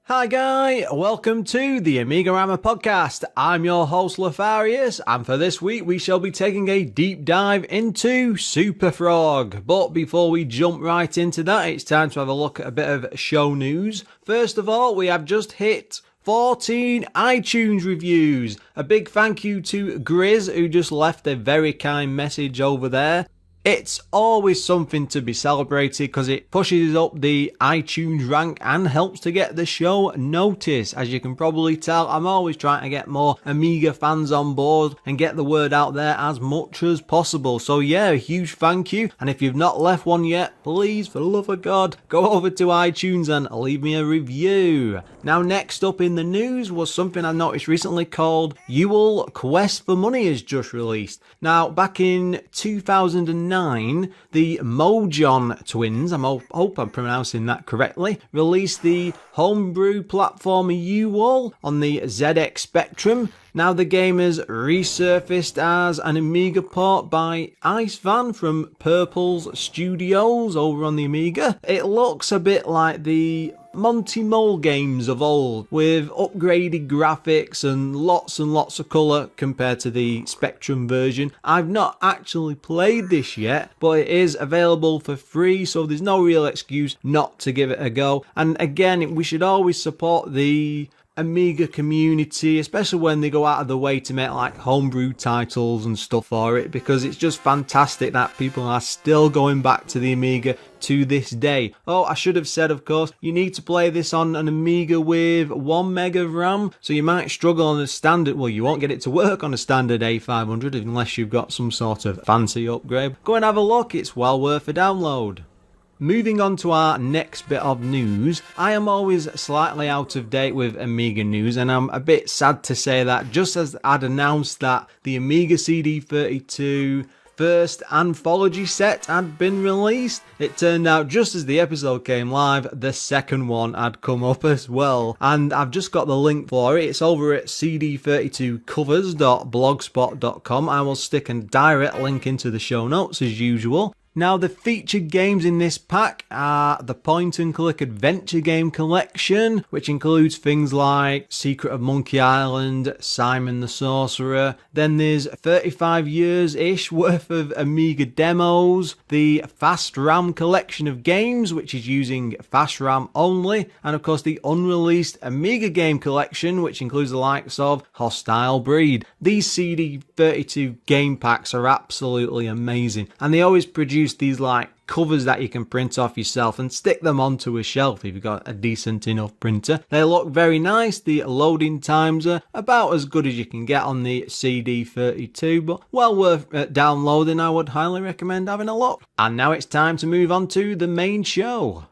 Hi guy, welcome to the AMIGArama podcast. I'm your host Lefarius, and for this week we shall be taking a deep dive into Superfrog. But before we jump right into that, it's time to have a look at a bit of show news. First of all, we have just hit 14 iTunes reviews. A big thank you to Grizz, who just left a very kind message over there. It's always something to be celebrated because it pushes up the iTunes rank and helps to get the show noticed. As you can probably tell, I'm always trying to get more Amiga fans on board and get the word out there as much as possible. So yeah, a huge thank you. And if you've not left one yet, please, for the love of God, go over to iTunes and leave me a review. Now, next up in the news was something I noticed recently called Uwol Quest for Money has just released. Now, back in 2009, the Mojon twins, I hope I'm pronouncing that correctly, released the homebrew platform Uwol on the ZX Spectrum. Now the game has resurfaced as an Amiga port by Icevan from Purple's Studios over on the Amiga. It looks a bit like the Monty Mole games of old, with upgraded graphics and lots of colour compared to the Spectrum version. I've not actually played this yet, but it is available for free, so there's no real excuse not to give it a go. And again, we should always support the Amiga community, especially when they go out of the way to make like homebrew titles and stuff for it, because it's just fantastic that people are still going back to the Amiga to this day. Oh, I should have said, of course, you need to play this on an Amiga with 1 meg of RAM, so you might struggle on a standard, well, you won't get it to work on a standard A500 unless you've got some sort of fancy upgrade. Go and have a look, it's well worth a download. Moving on to our next bit of news, I am always slightly out of date with Amiga news, and I'm a bit sad to say that just as I'd announced that the Amiga CD32 first Anthology set had been released, it turned out just as the episode came live, the second one had come up as well. And I've just got the link for it. It's over at cd32covers.blogspot.com. I will stick a direct link into the show notes as usual. Now, the featured games in this pack are the point-and-click adventure game collection, which includes things like Secret of Monkey Island, Simon the Sorcerer. Then there's 35 years-ish worth of Amiga demos, the Fast RAM collection of games, which is using Fast RAM only, and of course the unreleased Amiga game collection, which includes the likes of Hostile Breed. These CD32 game packs are absolutely amazing, and they always produce these like covers that you can print off yourself and stick them onto a shelf if you've got a decent enough printer. They look very nice. The loading times are about as good as you can get on the CD32, but well worth downloading. I would highly recommend having a look. And now it's time to move on to the main show.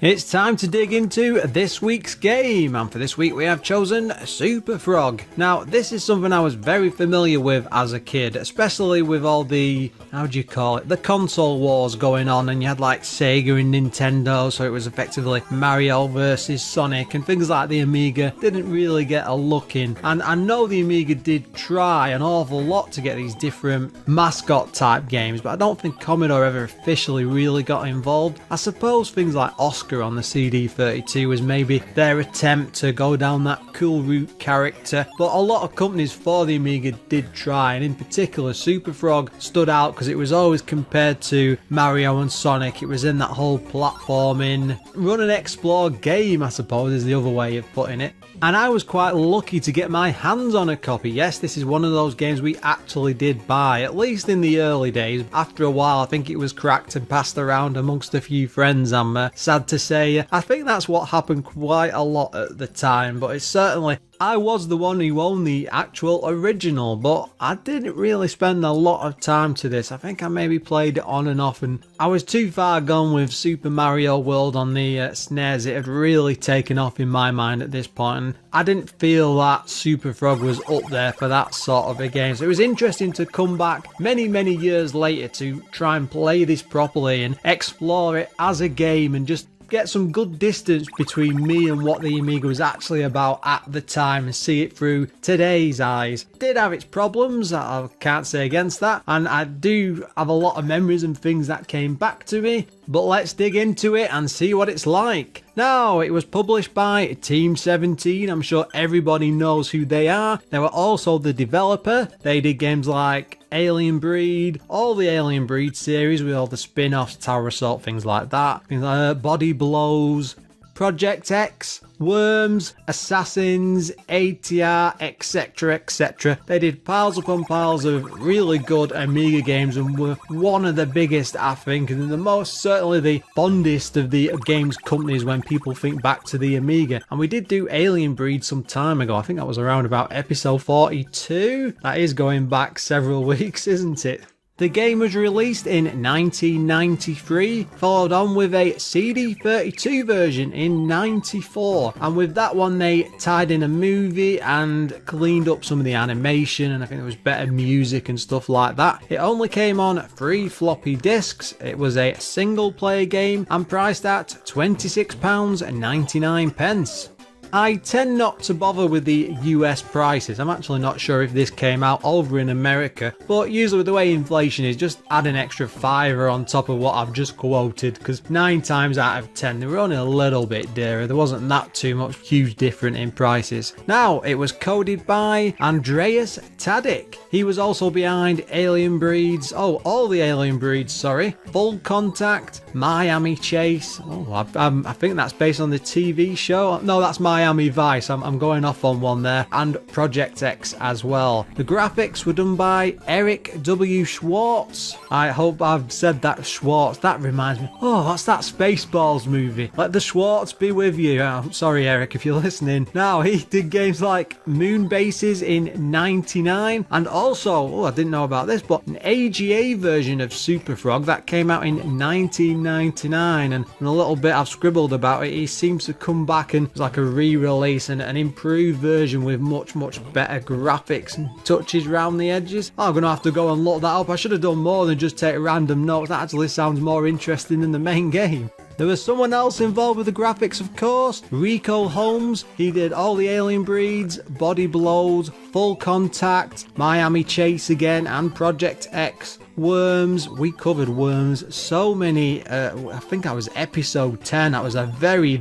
It's time to dig into this week's game, and for this week we have chosen Superfrog. Now, this is something I was very familiar with as a kid, especially with all the, the console wars going on, and you had like Sega and Nintendo, so it was effectively Mario versus Sonic, and things like the Amiga didn't really get a look in. And I know the Amiga did try an awful lot to get these different mascot type games, but I don't think Commodore ever officially really got involved. I suppose things like Oscar on the CD32 was maybe their attempt to go down that cool route character, but a lot of companies for the Amiga did try, and in particular Superfrog stood out because it was always compared to Mario and Sonic. It was in that whole platforming, run and explore game, I suppose is the other way of putting it. And I was quite lucky to get my hands on a copy. Yes, this is one of those games we actually did buy, at least in the early days. After a while, I think it was cracked and passed around amongst a few friends. I'm sad to say, I think that's what happened quite a lot at the time, but it's certainly... I was the one who owned the actual original, but I didn't really spend a lot of time to this. I think I maybe played it on and off, and I was too far gone with Super Mario World on the SNES. It had really taken off in my mind at this point, and I didn't feel that Superfrog was up there for that sort of a game. So it was interesting to come back many years later to try and play this properly and explore it as a game and just get some good distance between me and what the Amiga was actually about at the time and see it through today's eyes. It did have its problems, I can't say against that, and I do have a lot of memories and things that came back to me, but let's dig into it and see what it's like. Now, it was published by Team 17, I'm sure everybody knows who they are. They were also the developer. They did games like Alien Breed, all the Alien Breed series with all the spin-offs, Tower Assault, things like that. Things like Body Blows, Project X, Worms, Assassins, ATR, etc, etc. They did piles upon piles of really good Amiga games and were one of the biggest, I think, and the most, certainly the fondest of the games companies when people think back to the Amiga. And we did do Alien Breed some time ago. I think that was around about episode 42. That is going back several weeks, isn't it? The game was released in 1993, followed on with a CD32 version in 94, and with that one they tied in a movie and cleaned up some of the animation, and I think there was better music and stuff like that. It only came on 3 floppy disks, it was a single player game and priced at £26.99. I tend not to bother with the US prices. I'm actually not sure if this came out over in America, but usually with the way inflation is, just add an extra $5 on top of what I've just quoted, because 9 times out of 10 they were only a little bit dearer. There wasn't that too much huge difference in prices. Now, it was coded by Andreas Tadic. He was also behind Alien Breeds, all the Alien Breeds, sorry, Full Contact, Miami Chase, I think that's based on the TV show, no, that's Miami Vice, I'm going off on one there, and Project X as well. The graphics were done by Eric W. Schwartz. I hope I've said that Schwartz, that reminds me, what's that Spaceballs movie? Let the Schwartz be with you. Sorry Eric if you're listening. Now, he did games like Moon Bases in 99, and also, I didn't know about this, but an AGA version of Superfrog that came out in 1999, and a little bit I've scribbled about it, he seems to come back and it's like a re-release and an improved version with much better graphics and touches around the edges. I'm gonna have to go and look that up. I should have done more than just take random notes. That actually sounds more interesting than the main game. There was someone else involved with the graphics, of course, Rico Holmes. He did all the Alien Breeds, Body Blows, Full Contact, Miami Chase again, and Project X. Worms, we covered Worms so many, I think that was episode 10, that was a very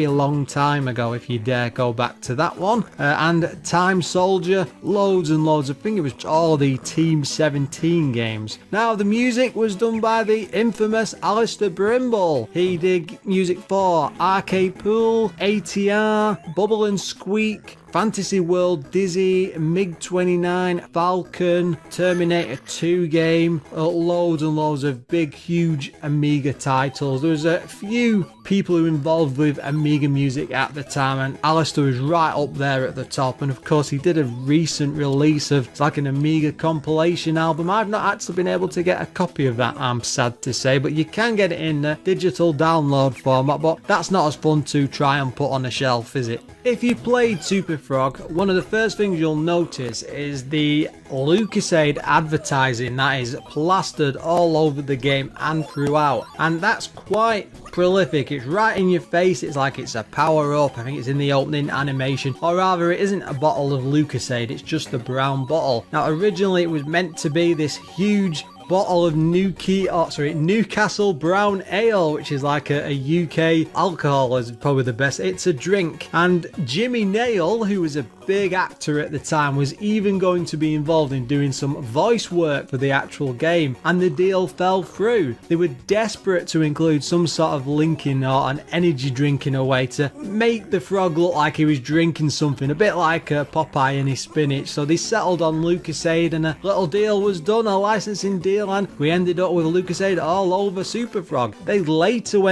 long time ago if you dare go back to that one, and Time Soldier, loads and loads, I think it was all the Team 17 games. Now the music was done by the infamous Alistair Brimble. He did music for Arcade Pool, ATR, Bubble and Squeak, Fantasy World, Dizzy, MiG-29, Falcon, Terminator 2 game, loads and loads of big, huge Amiga titles. There was a few people who were involved with Amiga music at the time, and Alistair was right up there at the top. And of course he did a recent release of, it's like an Amiga compilation album. I've not actually been able to get a copy of that, I'm sad to say, but you can get it in a digital download format, but that's not as fun to try and put on a shelf, is it? If you played Superfrog, one of the first things you'll notice is the Lucasade advertising that is plastered all over the game and throughout, and that's quite prolific. It's right in your face. It's like it's a power up. I think it's in the opening animation, or rather it isn't a bottle of Lucasade, it's just a brown bottle. Now originally it was meant to be this huge bottle of Newcastle Brown Ale, which is like a UK alcohol, is probably the best. It's a drink, and Jimmy Nail, who was a big actor at the time, was even going to be involved in doing some voice work for the actual game, and the deal fell through. They were desperate to include some sort of linking or an energy drink in a way to make the frog look like he was drinking something, a bit like Popeye and his spinach. So they settled on Lucasade, and a little deal was done, a licensing deal, and we ended up with Lucasade all over Superfrog. Lucasade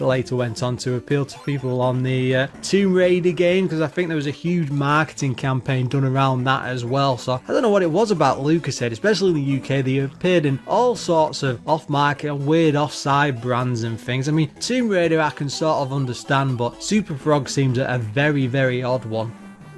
later went on to appeal to people on the Tomb Raider game, because I think there was a huge marketing campaign done around that as well. So I don't know what it was about Lucasade, especially in the UK. They appeared in all sorts of off-market and weird offside brands and things. I mean, Tomb Raider I can sort of understand, but Superfrog seems a very, very odd one.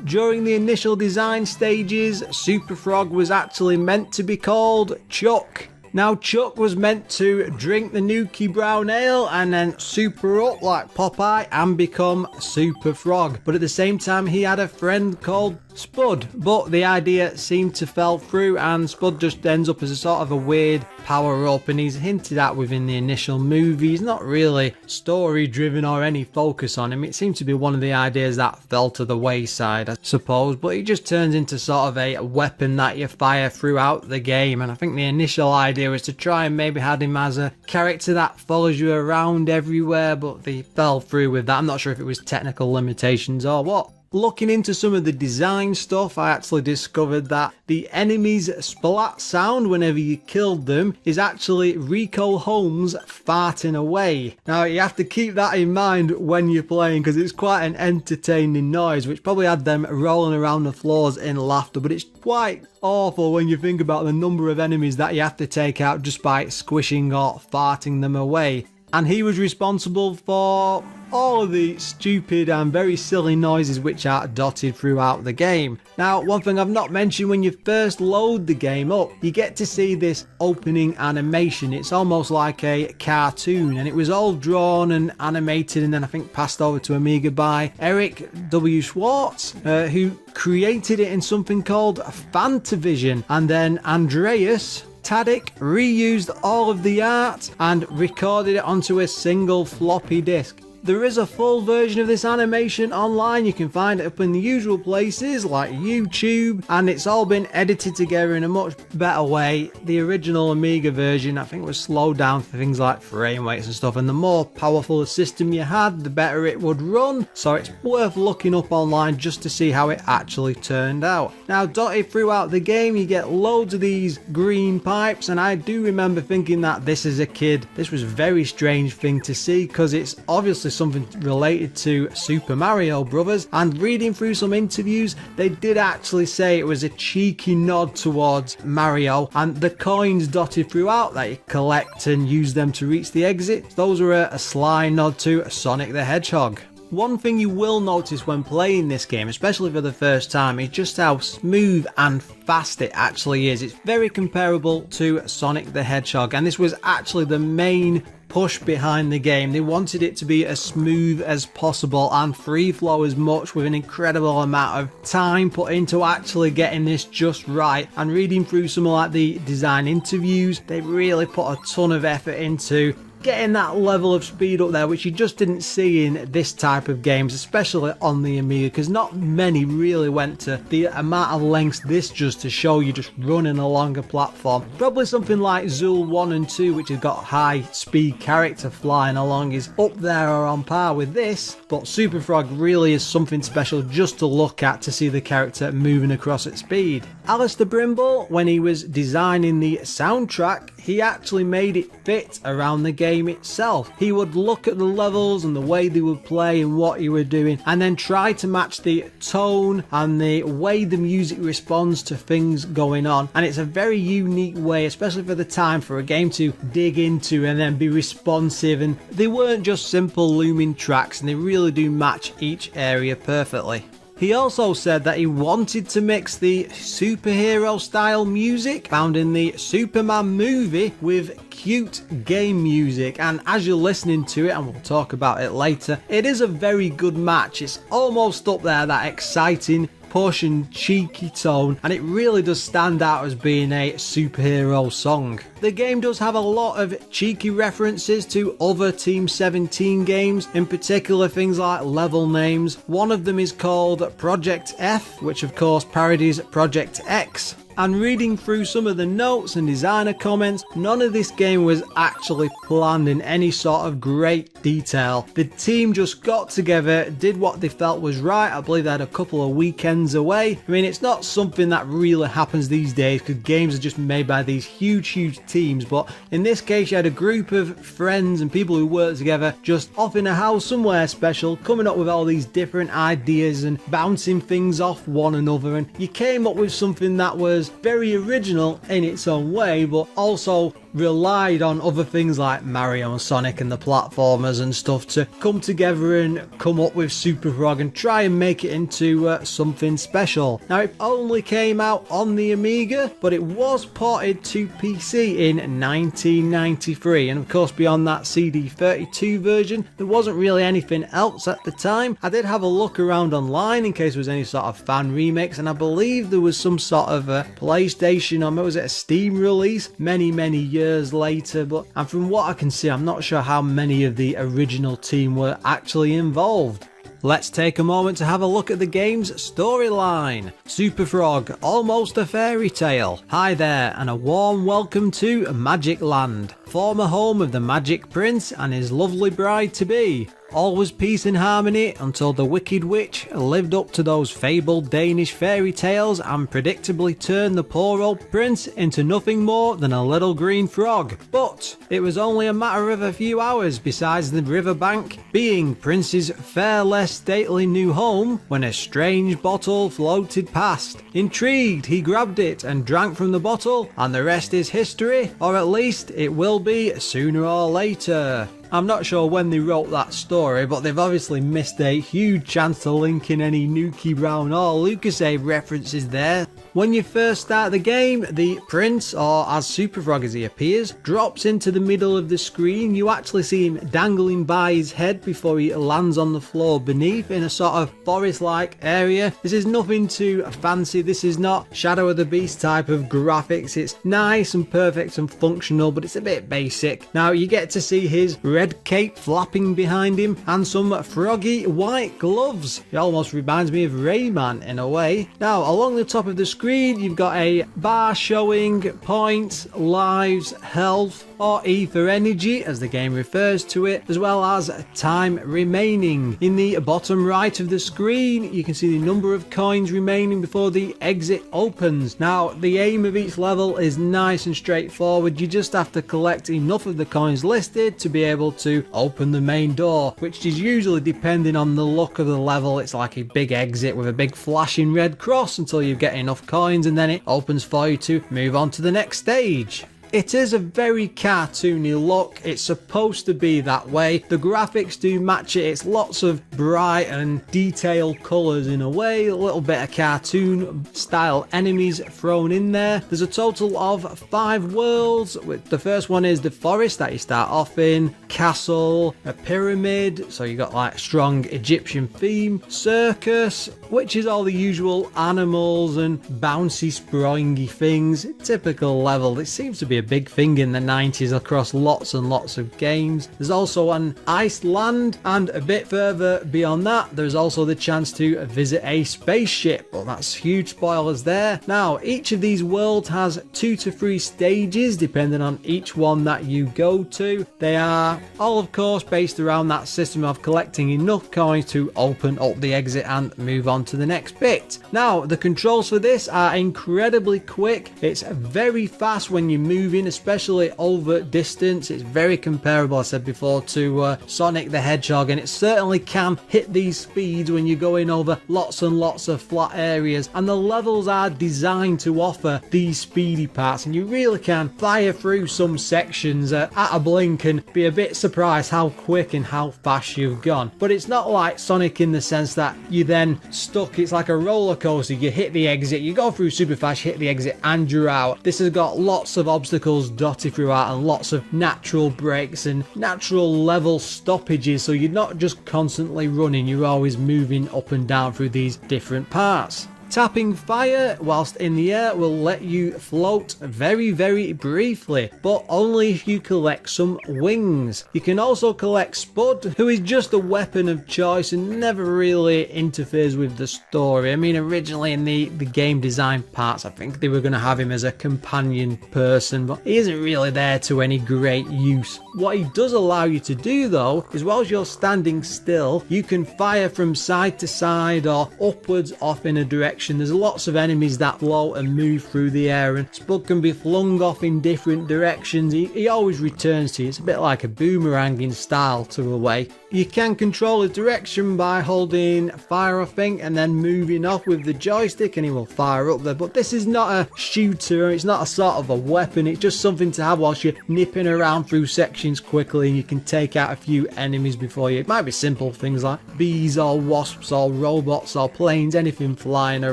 During the initial design stages, Superfrog was actually meant to be called Chuck. Now, Chuck was meant to drink the Nuki Brown Ale and then super up like Popeye and become Superfrog. But at the same time, he had a friend called Spud, but the idea seemed to fell through, and Spud just ends up as a sort of a weird power-up, and he's hinted at within the initial movie. He's not really story-driven or any focus on him. It seemed to be one of the ideas that fell to the wayside, I suppose, but he just turns into sort of a weapon that you fire throughout the game, and I think the initial idea was to try and maybe have him as a character that follows you around everywhere, but they fell through with that. I'm not sure if it was technical limitations or what. Looking into some of the design stuff, I actually discovered that the enemy's splat sound whenever you killed them is actually Rico Holmes farting away. Now you have to keep that in mind when you're playing, because it's quite an entertaining noise, which probably had them rolling around the floors in laughter, but it's quite awful when you think about the number of enemies that you have to take out just by squishing or farting them away. And he was responsible for all of the stupid and very silly noises which are dotted throughout the game. Now, one thing I've not mentioned, when you first load the game up, you get to see this opening animation. It's almost like a cartoon, and it was all drawn and animated and then I think passed over to Amiga by Eric W. Schwartz, who created it in something called Fantavision, and then Andreas Tadic reused all of the art and recorded it onto a single floppy disk. There is a full version of this animation online. You can find it up in the usual places like YouTube, and it's all been edited together in a much better way. The original Amiga version, I think, was slowed down for things like frame rates and stuff, and the more powerful the system you had, the better it would run. So it's worth looking up online just to see how it actually turned out. Now, dotted throughout the game, you get loads of these green pipes, and I do remember thinking that this as a kid, this was a very strange thing to see, because it's obviously something related to Super Mario Brothers, and reading through some interviews, they did actually say it was a cheeky nod towards Mario, and the coins dotted throughout that you collect and use them to reach the exit, those were a sly nod to Sonic the Hedgehog. One thing you will notice when playing this game, especially for the first time, is just how smooth and fast it actually is. It's very comparable to Sonic the Hedgehog, and this was actually the main push behind the game. They wanted it to be as smooth as possible and free flow as much, with an incredible amount of time put into actually getting this just right. And reading through some of like the design interviews, they really put a ton of effort into getting that level of speed up there, which you just didn't see in this type of games, especially on the Amiga, because not many really went to the amount of lengths this just to show you just running along a platform. Probably something like Zool 1 and 2, which has got high speed character flying along, is up there or on par with this, but Superfrog really is something special just to look at, to see the character moving across at speed. Alistair Brimble, when he was designing the soundtrack, he actually made it fit around the game itself. He would look at the levels and the way they would play and what you were doing, and then try to match the tone and the way the music responds to things going on. And it's a very unique way, especially for the time, for a game to dig into and then be responsive. And they weren't just simple looming tracks, and they really do match each area perfectly. He also said that he wanted to mix the superhero style music found in the Superman movie with cute game music, and as you're listening to it, and we'll talk about it later, it is a very good match. It's almost up there, that exciting push and cheeky tone, and it really does stand out as being a superhero song. The game does have a lot of cheeky references to other Team 17 games, in particular things like level names. One of them is called Project F, which of course parodies Project X. And reading through some of the notes and designer comments, none of this game was actually planned in any sort of great detail. The team just got together, did what they felt was right. I believe they had a couple of weekends away. I mean, it's not something that really happens these days because games are just made by these huge teams, but in this case you had a group of friends and people who worked together just off in a house somewhere special, coming up with all these different ideas and bouncing things off one another, and you came up with something that was very original in its own way, but also relied on other things like Mario and Sonic and the platformers and stuff to come together and come up with Superfrog and try and make it into something special. Now, it only came out on the Amiga, but it was ported to PC in 1993, and of course beyond that CD32 version there wasn't really anything else at the time. I did have a look around online in case there was any sort of fan remakes, and I believe there was some sort of a PlayStation, or was it a Steam release many years later, but and from what I can see, I'm not sure how many of the original team were actually involved. Let's take a moment to have a look at the game's storyline. Superfrog, almost a fairy tale. Hi there, and a warm welcome to Magic Land, former home of the Magic Prince and his lovely bride-to-be. All was peace and harmony until the Wicked Witch lived up to those fabled Danish fairy tales and predictably turned the poor old prince into nothing more than a little green frog. But it was only a matter of a few hours besides the riverbank being Prince's fair less stately new home when a strange bottle floated past. Intrigued, he grabbed it and drank from the bottle, and the rest is history, or at least it will be sooner or later. I'm not sure when they wrote that story, but they've obviously missed a huge chance to link in any Nuki Brown or LucasAid references there. When you first start the game, the prince, or as Superfrog as he appears, drops into the middle of the screen. You actually see him dangling by his head before he lands on the floor beneath in a sort of forest-like area. This is nothing too fancy. This is not Shadow of the Beast type of graphics. It's nice and perfect and functional, but it's a bit basic. Now, you get to see his red cape flapping behind him and some froggy white gloves. It almost reminds me of Rayman in a way. Now, along the top of the screen, you've got a bar showing points, lives, health, or ether energy as the game refers to it, as well as time remaining. In the bottom right of the screen you can see the number of coins remaining before the exit opens. Now, the aim of each level is nice and straightforward. You just have to collect enough of the coins listed to be able to open the main door, which is usually, depending on the look of the level, it's like a big exit with a big flashing red cross until you get enough coins, and then it opens for you to move on to the next stage. It is a very cartoony look. It's supposed to be that way. The graphics do match it. It's lots of bright and detailed colours in a way. A little bit of cartoon style enemies thrown in there. There's a total of 5 worlds. The first one is the forest that you start off in, castle, a pyramid, so you got like strong Egyptian theme, circus, which is all the usual animals and bouncy springy things. Typical level. It seems to be a big thing in the 90s across lots and lots of games. There's also an Iceland, and a bit further beyond that there's also the chance to visit a spaceship, but that's huge spoilers there. Now, each of these worlds has 2 to 3 stages depending on each one that you go to. They are all of course based around that system of collecting enough coins to open up the exit and move on on to the next bit. Now, the controls for this are incredibly quick. It's very fast when you're moving, especially over distance. It's very comparable, I said before, to Sonic the Hedgehog, and it certainly can hit these speeds when you're going over lots and lots of flat areas, and the levels are designed to offer these speedy parts, and you really can fire through some sections at a blink and be a bit surprised how quick and how fast you've gone. But it's not like Sonic in the sense that you then stuck. It's like a roller coaster. You hit the exit, you go through super fast, hit the exit, and you're out. This has got lots of obstacles dotted throughout and lots of natural breaks and natural level stoppages, so you're not just constantly running, you're always moving up and down through these different parts. Tapping fire whilst in the air will let you float very briefly, but only if you collect some wings. You can also collect Spud, who is just a weapon of choice and never really interferes with the story. I mean, originally in the game design parts, I think they were going to have him as a companion person, but he isn't really there to any great use. What he does allow you to do though, is whilst you're standing still, you can fire from side to side or upwards off in a direction. There's lots of enemies that float and move through the air, and Spud can be flung off in different directions. He always returns to you. It's a bit like a boomerang in style to a way. You can control his direction by holding fire, I think, and then moving off with the joystick, and he will fire up there. But this is not a shooter, it's not a sort of a weapon, it's just something to have whilst you're nipping around through sections quickly, and you can take out a few enemies before you. It might be simple things like bees or wasps or robots or planes, anything flying around.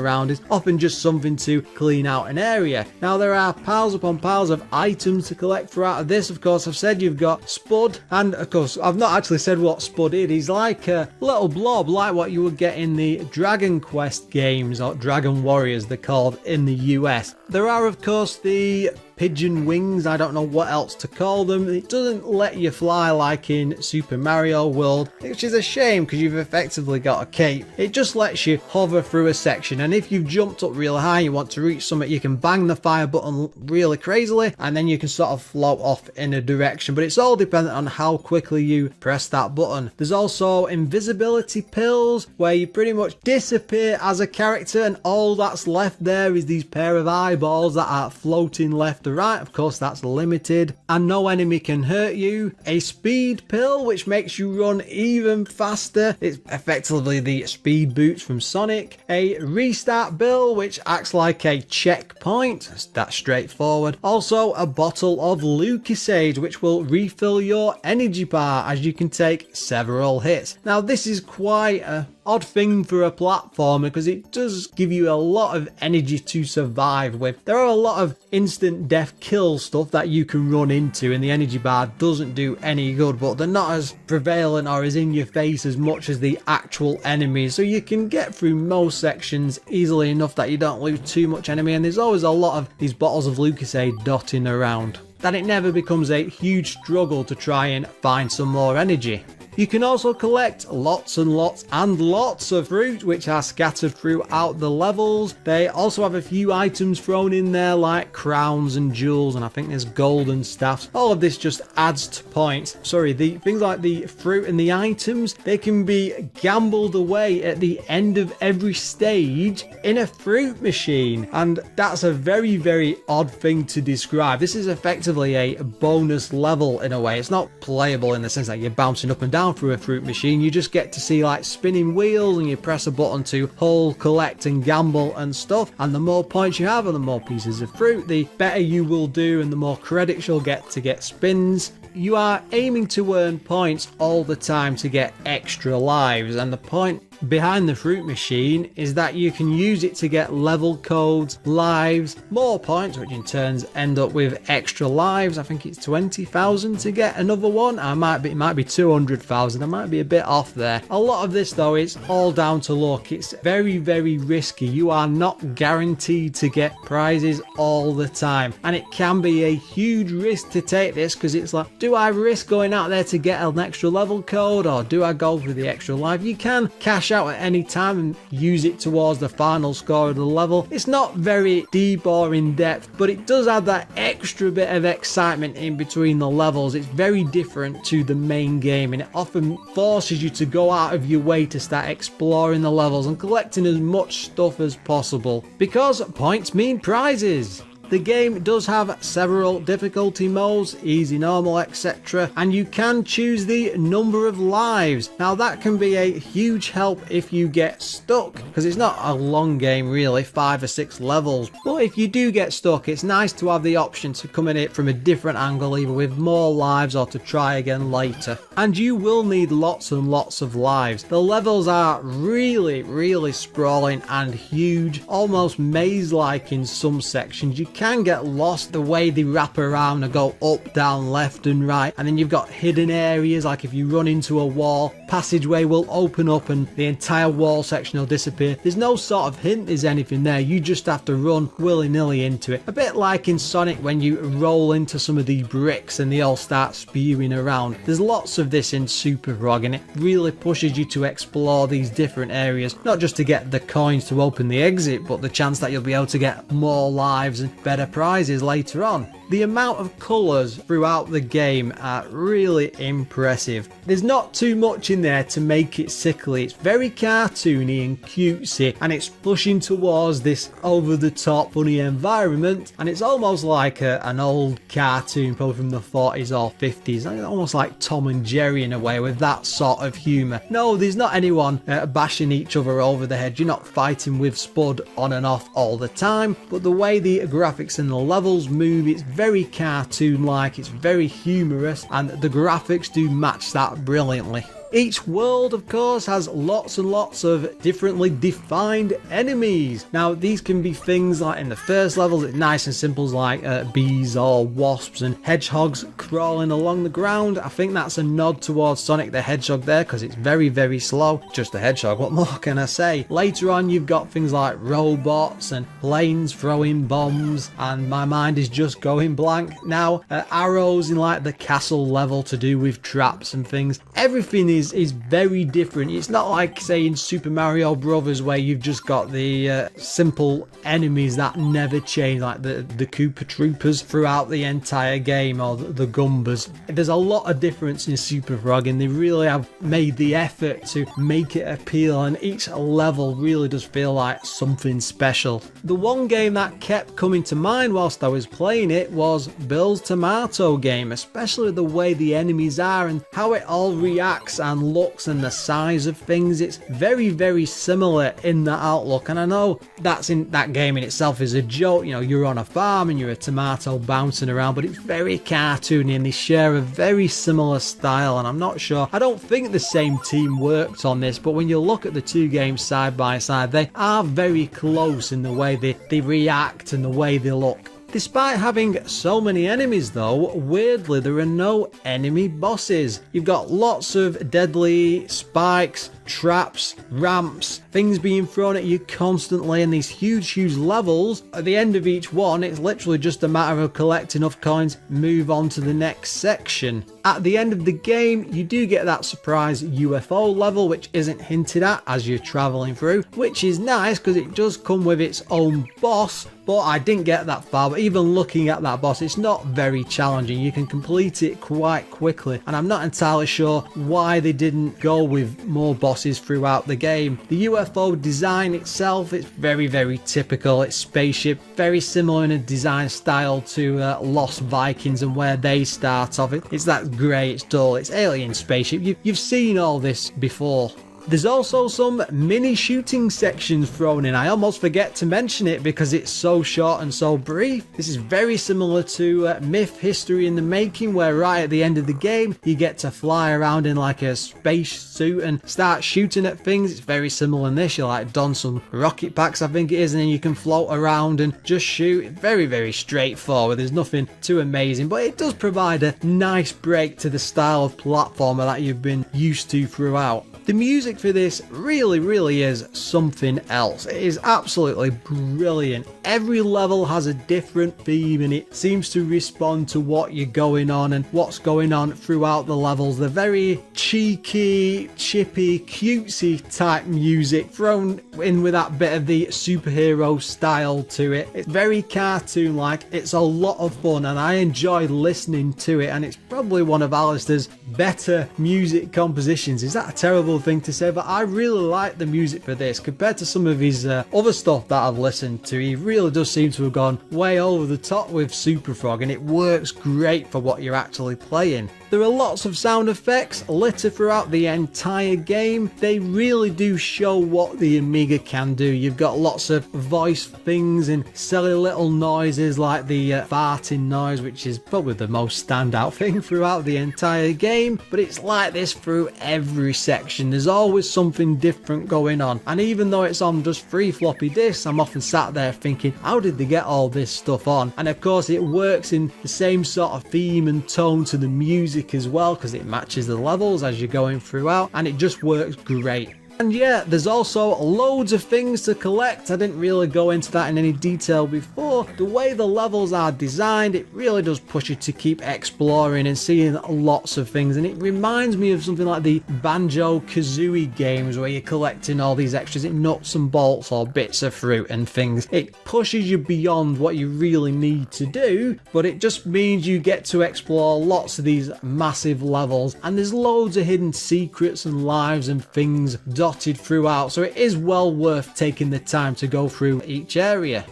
Is often just something to clean out an area. Now, there are piles upon piles of items to collect throughout this. Of course, I've said you've got Spud, and of course I've not actually said what Spud is. He's like a little blob, like what you would get in the Dragon Quest games, or Dragon Warriors they're called in the US. There are of course the pigeon wings, I don't know what else to call them. It doesn't let you fly like in Super Mario World, which is a shame because you've effectively got a cape. It just lets you hover through a section, and if you've jumped up real high, you want to reach something, you can bang the fire button really crazily, and then you can sort of float off in a direction, but it's all dependent on how quickly you press that button. There's also invisibility pills, where you pretty much disappear as a character, and all that's left there is these pair of eyeballs that are floating left to right. Of course, that's limited, and no enemy can hurt you. A speed pill, which makes you run even faster. It's effectively the speed boots from Sonic. A restart pill, which acts like a checkpoint. That's straightforward. Also, a bottle of Lucasade, which will refill your energy bar as you can take several hits. Now, this is quite a odd thing for a platformer because it does give you a lot of energy to survive with. There are a lot of instant death kill stuff that you can run into, and the energy bar doesn't do any good, but they're not as prevalent or as in your face as much as the actual enemies, so you can get through most sections easily enough that you don't lose too much enemy, and there's always a lot of these bottles of Lucasade dotting around, that it never becomes a huge struggle to try and find some more energy. You can also collect lots and lots of fruit, which are scattered throughout the levels. They also have a few items thrown in there like crowns and jewels, and I think there's golden staffs. All of this just adds to points. Sorry, the things like the fruit and the items, they can be gambled away at the end of every stage in a fruit machine, and that's a very odd thing to describe. This is effectively a bonus level in a way. It's not playable in the sense that you're bouncing up and down through a fruit machine. You just get to see like spinning wheels, and you press a button to haul, collect and gamble and stuff, and the more points you have and the more pieces of fruit, the better you will do and the more credits you'll get to get spins. You are aiming to earn points all the time to get extra lives, and the point behind the fruit machine is that you can use it to get level codes, lives, more points, which in turn end up with extra lives. I think it's 20,000 to get another one. It might be 200,000. I might be a bit off there. A lot of this though is all down to luck. It's very risky. You are not guaranteed to get prizes all the time, and it can be a huge risk to take this, because it's like, do I risk going out there to get an extra level code, or do I go for the extra life? You can cash dash out at any time and use it towards the final score of the level. It's not very deep or in depth, but it does add that extra bit of excitement in between the levels. It's very different to the main game, and it often forces you to go out of your way to start exploring the levels and collecting as much stuff as possible, because points mean prizes. The game does have several difficulty modes, easy, normal, etc. and you can choose the number of lives. Now that can be a huge help if you get stuck, because it's not a long game really, 5 or 6 levels. But if you do get stuck, it's nice to have the option to come at it from a different angle, either with more lives or to try again later. And you will need lots and lots of lives. The levels are really sprawling and huge, almost maze-like in some sections. You can get lost the way they wrap around and go up, down, left and right, and then you've got hidden areas, like if you run into a wall, passageway will open up and the entire wall section will disappear. There's no sort of hint there's anything there, you just have to run willy-nilly into it. A bit like in Sonic when you roll into some of the bricks and they all start spewing around. There's lots of this in Superfrog, and it really pushes you to explore these different areas, not just to get the coins to open the exit, but the chance that you'll be able to get more lives and better prizes later on. The amount of colours throughout the game are really impressive. There's not too much in there to make it sickly. It's very cartoony and cutesy, and it's pushing towards this over-the-top funny environment, and it's almost like an old cartoon, probably from the 40s or 50s, almost like Tom and Jerry in a way, with that sort of humour. No, there's not anyone bashing each other over the head. You're not fighting with Spud on and off all the time, but the way the graphics and the levels move, it's very cartoon-like, it's very humorous, and the graphics do match that brilliantly. Each world, of course, has lots and lots of differently defined enemies. Now, these can be things like in the first levels, it's nice and simple, like bees or wasps and hedgehogs crawling along the ground. I think that's a nod towards Sonic the Hedgehog there, because it's very slow. Just a hedgehog, what more can I say? Later on, you've got things like robots and planes throwing bombs, and my mind is just going blank now. Arrows in like the castle level to do with traps and things. Everything is very different. It's not like, say, in Super Mario Brothers, where you've just got the simple enemies that never change, like the Koopa Troopers throughout the entire game, or the Gumbas. There's a lot of difference in Superfrog, and they really have made the effort to make it appeal, and each level really does feel like something special. The one game that kept coming to mind whilst I was playing it was Bill's Tomato game, especially the way the enemies are and how it all reacts and looks and the size of things. It's very similar in the outlook, and I know that game in itself is a joke. You know, you're on a farm and you're a tomato bouncing around, but it's very cartoony and they share a very similar style, and I'm not sure, I don't think the same team worked on this, but when you look at the two games side by side, they are very close in the way they react and the way they look. Despite having so many enemies though, weirdly there are no enemy bosses. You've got lots of deadly spikes, traps, ramps, things being thrown at you constantly, and these huge levels. At the end of each one, it's literally just a matter of collect enough coins, move on to the next section. At the end of the game, you do get that surprise UFO level, which isn't hinted at as you're traveling through, which is nice because it does come with its own boss. But I didn't get that far, but even looking at that boss, it's not very challenging. You can complete it quite quickly, and I'm not entirely sure why they didn't go with more bosses throughout the game. The UFO design itself, it's very typical. It's spaceship, very similar in a design style to Lost Vikings and where they start off. It's that grey, it's dull, it's alien spaceship. You've seen all this before. There's also some mini shooting sections thrown in. I almost forget to mention it because it's so short and so brief. This is very similar to Myth History in the Making, where right at the end of the game you get to fly around in like a space suit and start shooting at things. It's very similar in this. You like don some rocket packs, I think it is, and then you can float around and just shoot. Very straightforward. There's nothing too amazing, but it does provide a nice break to the style of platformer that you've been used to throughout. The music music for this really is something else. It is absolutely brilliant. Every level has a different theme and it seems to respond to what you're going on and what's going on throughout the levels. They're very cheeky, chippy, cutesy type music thrown in with that bit of the superhero style to it. It's very cartoon like. It's a lot of fun and I enjoy listening to it, and it's probably one of Alistair's better music compositions. Is that a terrible thing to say? But I really like the music for this compared to some of his other stuff that I've listened to. He really does seem to have gone way over the top with Superfrog, and it works great for what you're actually playing. There are lots of sound effects littered throughout the entire game. They really do show what the Amiga can do. You've got lots of voice things and silly little noises like the farting noise, which is probably the most standout thing throughout the entire game, but it's like this through every section. There's always something different going on, and even though it's on just 3 floppy disks, I'm often sat there thinking, how did they get all this stuff on? And of course it works in the same sort of theme and tone to the music as well, because it matches the levels as you're going throughout, and it just works great. And yeah, there's also loads of things to collect. I didn't really go into that in any detail before. The way the levels are designed, it really does push you to keep exploring and seeing lots of things. And it reminds me of something like the Banjo-Kazooie games where you're collecting all these extras in nuts and bolts or bits of fruit and things. It pushes you beyond what you really need to do, but it just means you get to explore lots of these massive levels. And there's loads of hidden secrets and lives and things dotted throughout, so it is well worth taking the time to go through each area.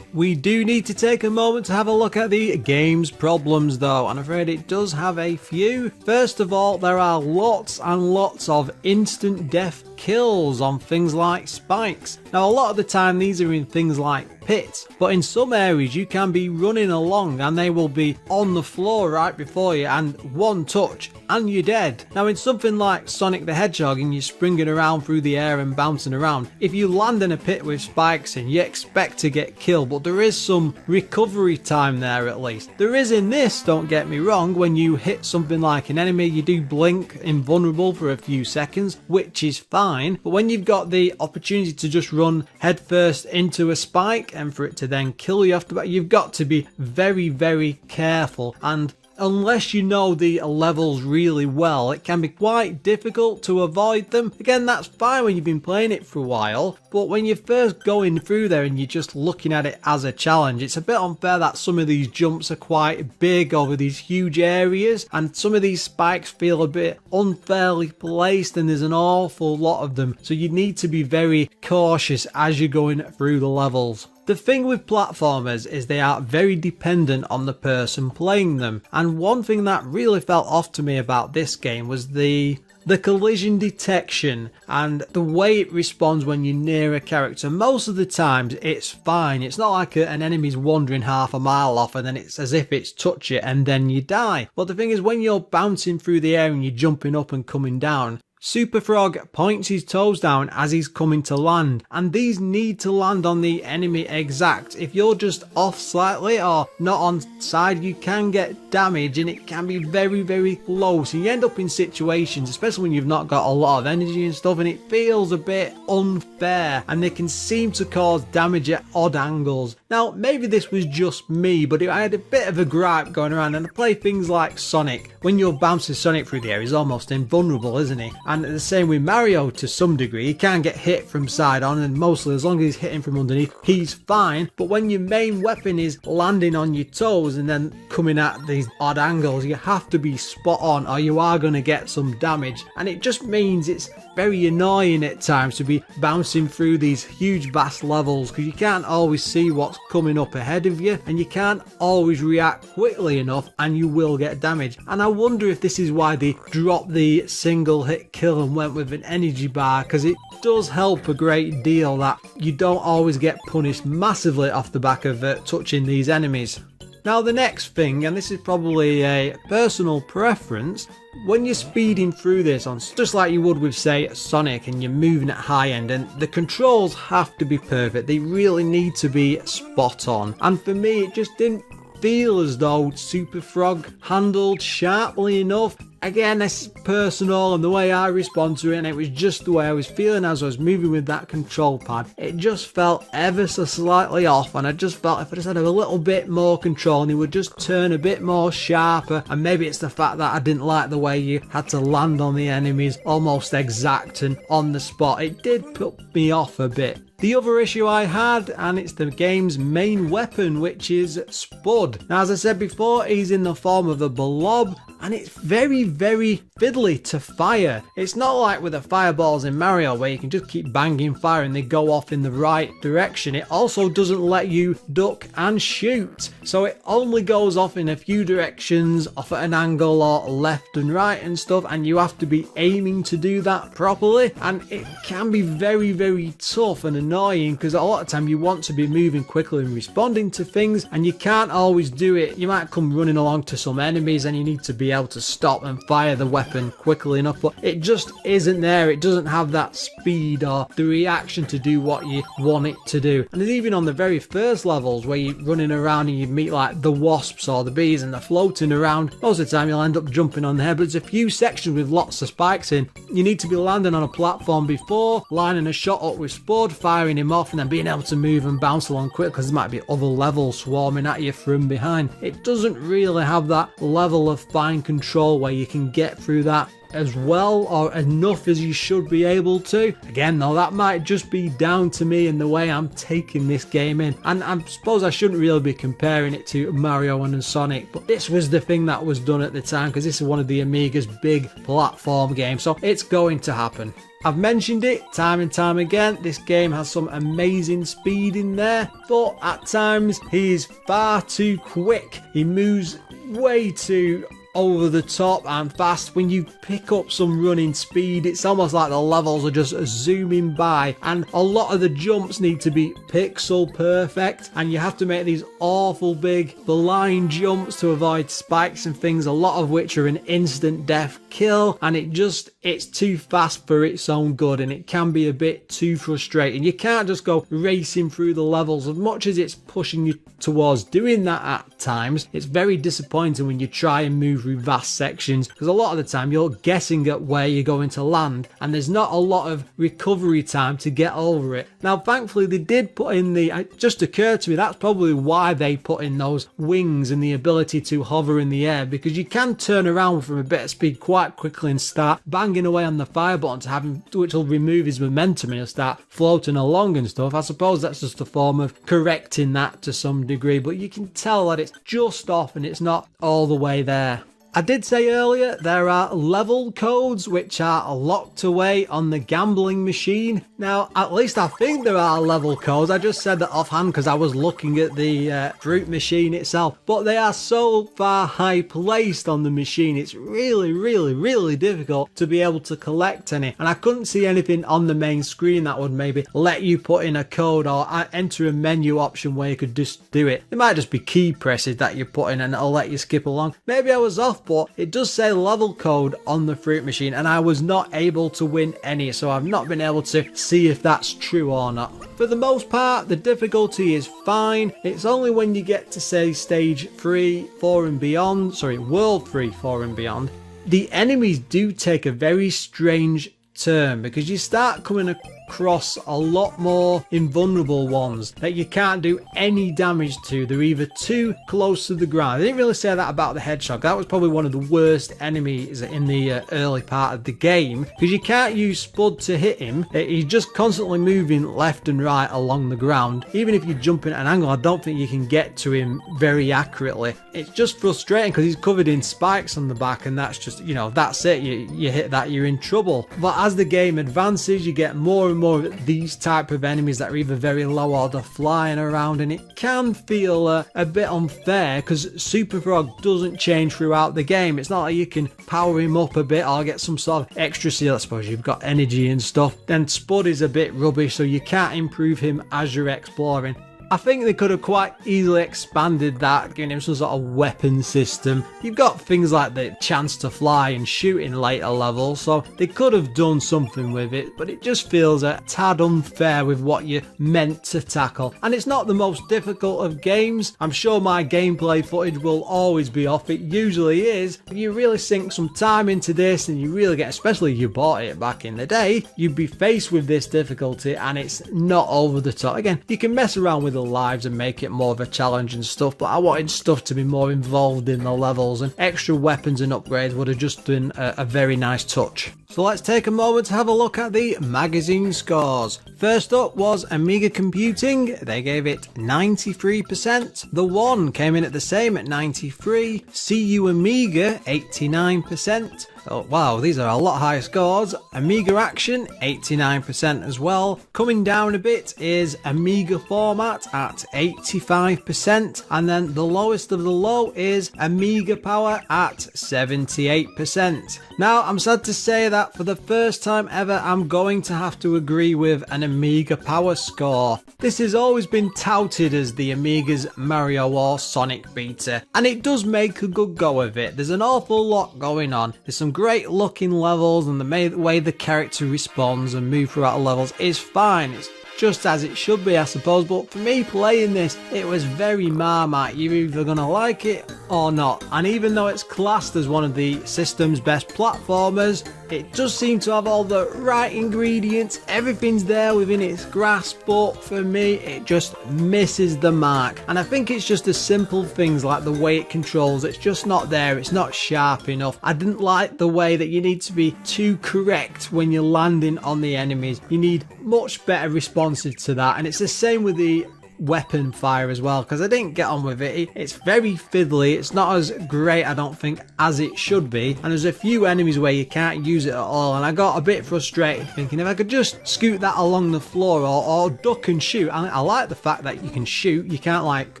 We do need to take a moment to have a look at the game's problems though, and I'm afraid it does have a few. First of all, there are lots and lots of instant death kills on things like spikes. Now a lot of the time these are in things like pits, but in some areas you can be running along and they will be on the floor right before you, and one touch and you're dead. Now in something like Sonic the Hedgehog and you're springing around through the air and bouncing around, if you land in a pit with spikes and you expect to get killed, but there is some recovery time there at least. There is in this, don't get me wrong. When you hit something like an enemy you do blink invulnerable for a few seconds, which is fine, but when you've got the opportunity to just run headfirst into a spike and for it to then kill you after that, you've got to be very careful. And unless you know the levels really well, it can be quite difficult to avoid them. Again, that's fine when you've been playing it for a while, but when you're first going through there and you're just looking at it as a challenge, it's a bit unfair that some of these jumps are quite big over these huge areas, and some of these spikes feel a bit unfairly placed, and there's an awful lot of them, so you need to be very cautious as you're going through the levels. The thing with platformers is they are very dependent on the person playing them, and one thing that really felt off to me about this game was the collision detection and the way it responds when you're near a character. Most of the times it's fine. It's not like an enemy's wandering half a mile off and then it's as if it's touched you and then you die. But the thing is, when you're bouncing through the air and you're jumping up and coming down, Superfrog points his toes down as he's coming to land, and these need to land on the enemy exact. If you're just off slightly or not on side, you can get damage and it can be very close. You end up in situations, especially when you've not got a lot of energy and stuff, and it feels a bit unfair, and they can seem to cause damage at odd angles. Now maybe this was just me, but I had a bit of a gripe going around, and I play things like Sonic. When you're bouncing Sonic through the air, he's almost invulnerable, isn't he? And the same with Mario to some degree. He can get hit from side on, and mostly as long as he's hitting from underneath, he's fine. But when your main weapon is landing on your toes and then coming at these odd angles, you have to be spot on or you are going to get some damage. And it just means it's very annoying at times to be bouncing through these huge vast levels, because you can't always see what's coming up ahead of you and you can't always react quickly enough and you will get damage. And I wonder if this is why they dropped the single hit kill and went with an energy bar, because it does help a great deal that you don't always get punished massively off the back of touching these enemies. Now the next thing, and this is probably a personal preference, when you're speeding through this on just like you would with say Sonic and you're moving at high end, and the controls have to be perfect, they really need to be spot on, and for me it just didn't feel as though Superfrog handled sharply enough. Again, this is personal and the way I respond to it, and it was just the way I was feeling as I was moving with that control pad. It just felt ever so slightly off, and I just felt if I just had a little bit more control and it would just turn a bit more sharper. And maybe it's the fact that I didn't like the way you had to land on the enemies almost exact and on the spot. It did put me off a bit. The other issue I had, and it's the game's main weapon, which is Spud. Now, as I said before, he's in the form of a blob, and it's very, very fiddly to fire. It's not like with the fireballs in Mario where you can just keep banging fire and they go off in the right direction. It also doesn't let you duck and shoot. So it only goes off in a few directions, off at an angle or left and right and stuff, and you have to be aiming to do that properly. And it can be very, very tough and annoying because a lot of time you want to be moving quickly and responding to things, and you can't always do it. You might come running along to some enemies and you need to be able to stop and fire the weapon quickly enough, but it just isn't there. It doesn't have that speed or the reaction to do what you want it to do. And even on the very first levels where you're running around and you meet like the wasps or the bees and they're floating around, most of the time you'll end up jumping on their head. But there's a few sections with lots of spikes in. You need to be landing on a platform before, lining a shot up with Spud, firing him off, and then being able to move and bounce along quick because there might be other levels swarming at you from behind. It doesn't really have that level of fine control where you can get through that as well or enough as you should be able to. Again though, that might just be down to me and the way I'm taking this game in, and I suppose I shouldn't really be comparing it to Mario and Sonic, but this was the thing that was done at the time because this is one of the Amiga's big platform games, so it's going to happen. I've mentioned it time and time again, this game has some amazing speed in there, but at times he's far too quick. He moves way too over the top and fast. When you pick up some running speed, it's almost like the levels are just zooming by, and a lot of the jumps need to be pixel perfect, and you have to make these awful big line jumps to avoid spikes and things, a lot of which are an instant death kill, and it's too fast for its own good, and it can be a bit too frustrating. You can't just go racing through the levels. As much as it's pushing you towards doing that at times, it's very disappointing when you try and move through vast sections, because a lot of the time you're guessing at where you're going to land and there's not a lot of recovery time to get over it. Now thankfully they did put in it just occurred to me that's probably why they put in those wings and the ability to hover in the air, because you can turn around from a bit of speed quite quickly and start banging away on the fire button which will remove his momentum and he'll start floating along and stuff. I suppose that's just a form of correcting that to some degree, but you can tell that it's just off and it's not all the way there. I did say earlier there are level codes which are locked away on the gambling machine. Now, at least I think there are level codes. I just said that offhand because I was looking at the fruit machine itself. But they are so far high placed on the machine, it's really, really, really difficult to be able to collect any. And I couldn't see anything on the main screen that would maybe let you put in a code or enter a menu option where you could just do it. It might just be key presses that you put in and it'll let you skip along. Maybe I was off, but it does say level code on the fruit machine and I was not able to win any, so I've not been able to see if that's true or not. For the most part, the difficulty is fine. It's only when you get to say stage 3, 4 and beyond, world 3, 4 and beyond, the enemies do take a very strange turn because you start coming across a lot more invulnerable ones that you can't do any damage to. They're either too close to the ground. They didn't really say that about the hedgehog. That was probably one of the worst enemies in the early part of the game because you can't use Spud to hit him. He's just constantly moving left and right along the ground. Even if you jump in at an angle, I don't think you can get to him very accurately. It's just frustrating because he's covered in spikes on the back and that's just, that's it. You hit that, you're in trouble. But as the game advances, you get more and more of these type of enemies that are either very low or they're flying around, and it can feel a bit unfair because Superfrog doesn't change throughout the game. It's not like you can power him up a bit or get some sort of extra seal. I suppose you've got energy and stuff. Then Spud is a bit rubbish, so you can't improve him as you're exploring. I think they could have quite easily expanded that, giving him some sort of weapon system. You've got things like the chance to fly and shoot in later levels, so they could have done something with it, but it just feels a tad unfair with what you're meant to tackle. And it's not the most difficult of games. I'm sure my gameplay footage will always be off, it usually is. If you really sink some time into this and you really get, especially if you bought it back in the day, you'd be faced with this difficulty and it's not over the top. Again, you can mess around with the lives and make it more of a challenge and stuff, but I wanted stuff to be more involved in the levels, and extra weapons and upgrades would have just been a very nice touch. So let's take a moment to have a look at the magazine scores. First up was Amiga Computing, they gave it 93%. The One came in at the same at 93%. CU Amiga 89%. Oh wow, these are a lot higher scores. Amiga Action 89% as well. Coming down a bit is Amiga Format at 85%, and then the lowest of the low is Amiga Power at 78%. Now I'm sad to say that for the first time ever I'm going to have to agree with an Amiga Power score. This has always been touted as the Amiga's Mario or Sonic beater, and it does make a good go of it. There's an awful lot going on. There's some great looking levels, and the way the character responds and moves throughout the levels is fine. It's just as it should be, I suppose, but for me playing this, it was very Marmite. You're either gonna like it or not, and even though it's classed as one of the system's best platformers, it does seem to have all the right ingredients, everything's there within its grasp, but for me it just misses the mark. And I think it's just the simple things like the way it controls, it's just not there, it's not sharp enough. I didn't like the way that you need to be too correct when you're landing on the enemies. You need much better responsive to that, and it's the same with the weapon fire as well, because I didn't get on with it. It's very fiddly, it's not as great I don't think as it should be, and there's a few enemies where you can't use it at all, and I got a bit frustrated thinking if I could just scoot that along the floor or duck and shoot. I like the fact that you can shoot, you can't like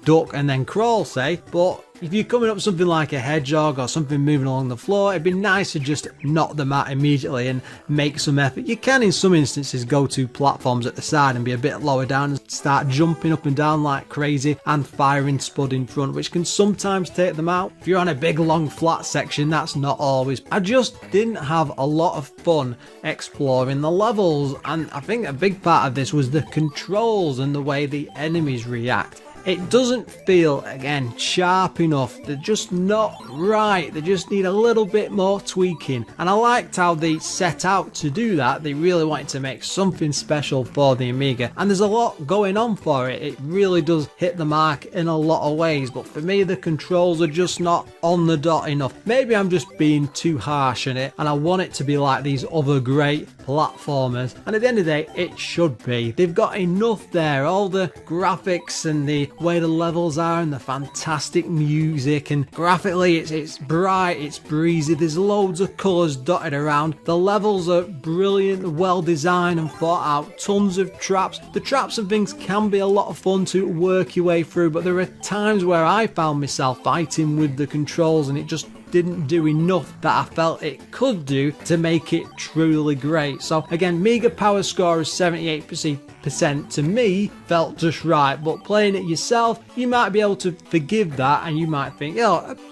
duck and then crawl say, but if you're coming up with something like a hedgehog or something moving along the floor, it'd be nice to just knock them out immediately and make some effort. You can in some instances go to platforms at the side and be a bit lower down and start jumping up and down like crazy and firing spud in front, which can sometimes take them out. If you're on a big long flat section, that's not always. I just didn't have a lot of fun exploring the levels, and I think a big part of this was the controls and the way the enemies react. It doesn't feel, again, sharp enough. They're just not right. They just need a little bit more tweaking. And I liked how they set out to do that. They really wanted to make something special for the Amiga. And there's a lot going on for it. It really does hit the mark in a lot of ways. But for me, the controls are just not on the dot enough. Maybe I'm just being too harsh on it, and I want it to be like these other great platformers. And at the end of the day, it should be. They've got enough there. All the graphics and the way the levels are and the fantastic music, and graphically it's bright, it's breezy, there's loads of colours dotted around. The levels are brilliant, well designed and thought out, tons of traps. The traps and things can be a lot of fun to work your way through, but there are times where I found myself fighting with the controls and it just didn't do enough that I felt it could do to make it truly great. So again, Amiga Power score is 78%. To me felt just right, but playing it yourself, you might be able to forgive that and you might think,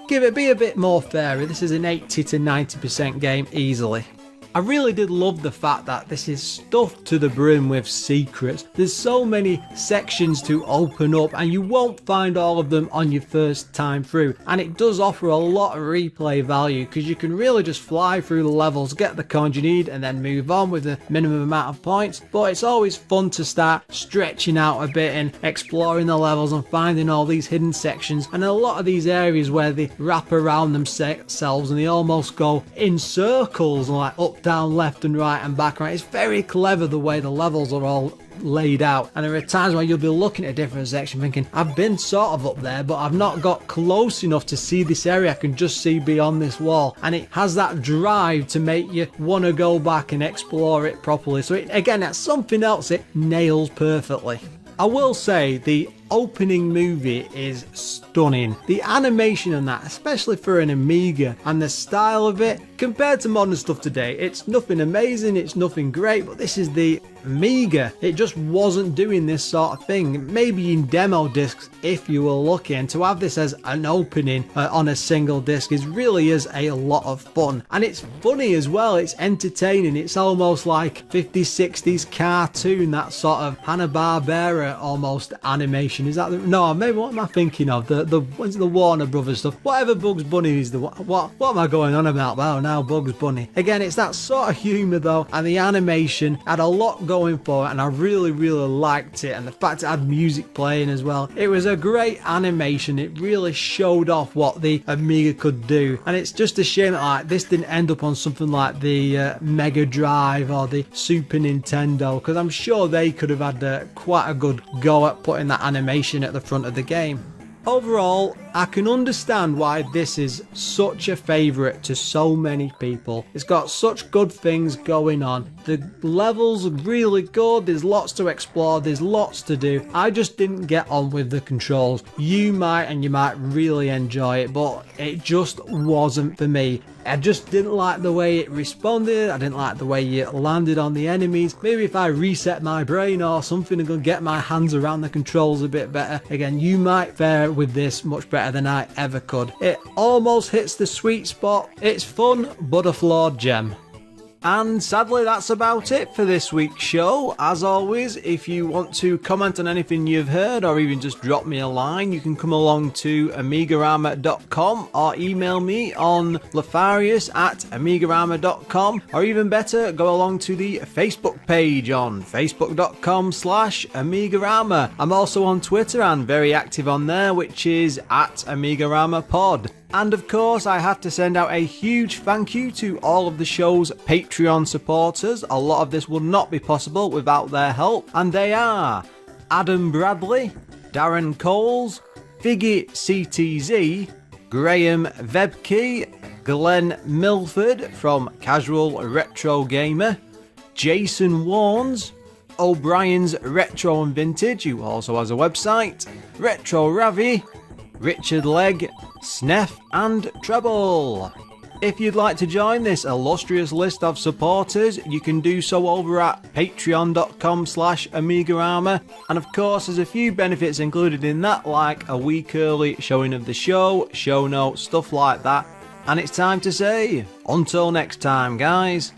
be a bit more fairer. This is an 80 to 90% game easily. I really did love the fact that this is stuffed to the brim with secrets. There's so many sections to open up and you won't find all of them on your first time through, and it does offer a lot of replay value because you can really just fly through the levels, get the coins you need and then move on with the minimum amount of points. But it's always fun to start stretching out a bit and exploring the levels and finding all these hidden sections, and a lot of these areas where they wrap around themselves and they almost go in circles and like up, down, left and right and back, right. It's very clever the way the levels are all laid out, and there are times where you'll be looking at a different section thinking, I've been sort of up there but I've not got close enough to see this area, I can just see beyond this wall, and it has that drive to make you want to go back and explore it properly. So again, that's something else it nails perfectly. I will say the opening movie is stunning. The animation and that, especially for an Amiga, and the style of it, compared to modern stuff today, it's nothing amazing, it's nothing great, but this is the Amiga. It just wasn't doing this sort of thing. Maybe in demo discs if you were lucky, and to have this as an opening on a single disc really is a lot of fun. And it's funny as well, it's entertaining, it's almost like 50s 60s cartoon, that sort of Hanna-Barbera almost animation. Is that the, no, maybe what am I thinking of? What's the Warner Brothers stuff? Whatever Bugs Bunny is, what am I going on about? Well, now Bugs Bunny. Again, it's that sort of humour though, and the animation had a lot going for it, and I really liked it, and the fact it had music playing as well. It was a great animation. It really showed off what the Amiga could do, and it's just a shame that like this didn't end up on something like the Mega Drive or the Super Nintendo, because I'm sure they could have had quite a good go at putting that animation at the front of the game. Overall, I can understand why this is such a favourite to so many people. It's got such good things going on. The levels are really good, there's lots to explore, there's lots to do. I just didn't get on with the controls. You might, and you might really enjoy it, but it just wasn't for me. I just didn't like the way it responded, I didn't like the way it landed on the enemies. Maybe if I reset my brain or something and go get my hands around the controls a bit better. Again, you might fare with this much better than I ever could. It almost hits the sweet spot. It's fun, but a flawed gem. And sadly, that's about it for this week's show. As always, if you want to comment on anything you've heard or even just drop me a line, you can come along to AMIGArama.com or email me on lefarius@AMIGArama.com, or even better, go along to the Facebook page on facebook.com/AMIGArama. I'm also on Twitter and very active on there, which is @AMIGAramaPod. And of course, I have to send out a huge thank you to all of the show's Patreon supporters. A lot of this would not be possible without their help, and they are Adam Bradley, Darren Coles, Figgy CTZ, Graham Vebke, Glenn Milford from Casual Retro Gamer, Jason Warnes, O'Brien's Retro and Vintage, who also has a website, Retro Ravi, Richard Legg, Sneff and Treble. If you'd like to join this illustrious list of supporters, you can do so over at patreon.com/AmigaRama. And of course, there's a few benefits included in that, like a week early showing of the show, show notes, stuff like that. And it's time to say, until next time, guys.